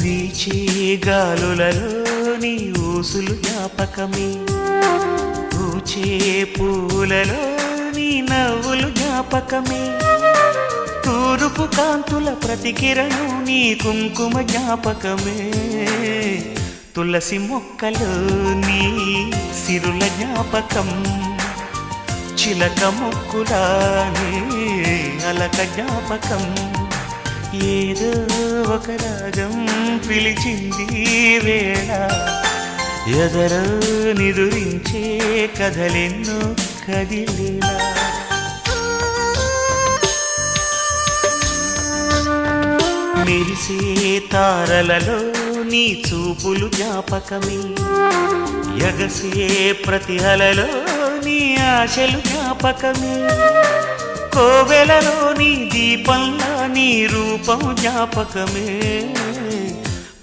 వీచే గాలులలో నీ ఊసులు జ్ఞాపకమే, పూచే పూలలో నీ నవ్వులు జ్ఞాపకమే, తూరుపు కాంతుల ప్రతికిరణం నీ కుంకుమ జ్ఞాపకమే, తులసి మొక్కలో నీ సిరుల జ్ఞాపకం, చిలక మొక్కులానే అలక జ్ఞాపకం, ఏదో ఒక రాగం పిలిచింది వేళ, ఎదరో నిదురించే కథలెన్నో కదిలేలా. మెరిసే తారలలో నీ చూపులు జ్ఞాపకమే, ఎగసే ప్రతి అలలో నీ ఆశలు జ్ఞాపకమే, కోవెలలో నీ దీపంలా నీ రూపం జ్ఞాపకమే,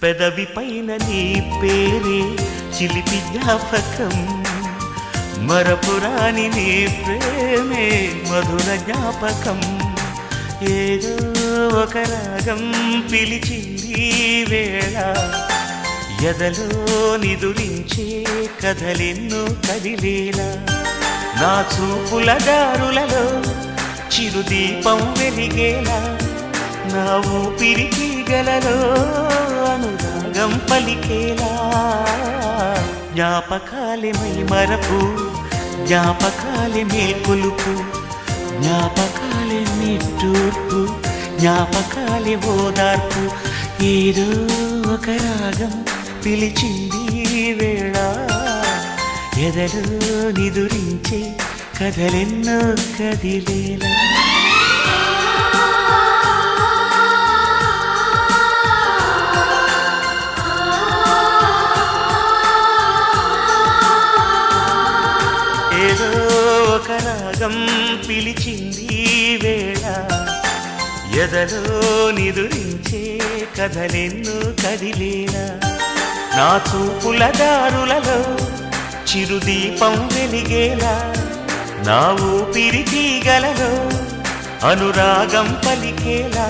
పెదవి పైన నీ పేరే చిలిపి జ్ఞాపకం, మరపురాని నీ ప్రేమే మధుర జ్ఞాపకం, ఏదో ఒక రాగం పిలిచింది వేళ, ఎదలో నిదురించే కథలెన్నో కదిలేలా. నా చూపుల దారులలో చిరుదీపం వెలిగేలా, నా ఊపిరికి గలలో అనురాగం పలికేలా, జ్ఞాపకాలే మై మరపు, జ్ఞాపకాలే మేల్కొలుపు, జ్ఞాపకాలే నిట్టూర్పు, జ్ఞాపకాలే ఓదార్పు, ఏదో ఒక రాగం పిలిచింది వేళ, ఎదలో నిదురించే కథలెన్నో కదిలేలా. ఏదో ఒక రాగం పిలిచింది వేళ, ఎదలో నిదురించే కథలెన్నో కదిలేలా, నా చూపుల దారులలో చిరుదీపం వెలిగేలా, నా ఊపిరి తీగలలో అనురాగం పలికేలా.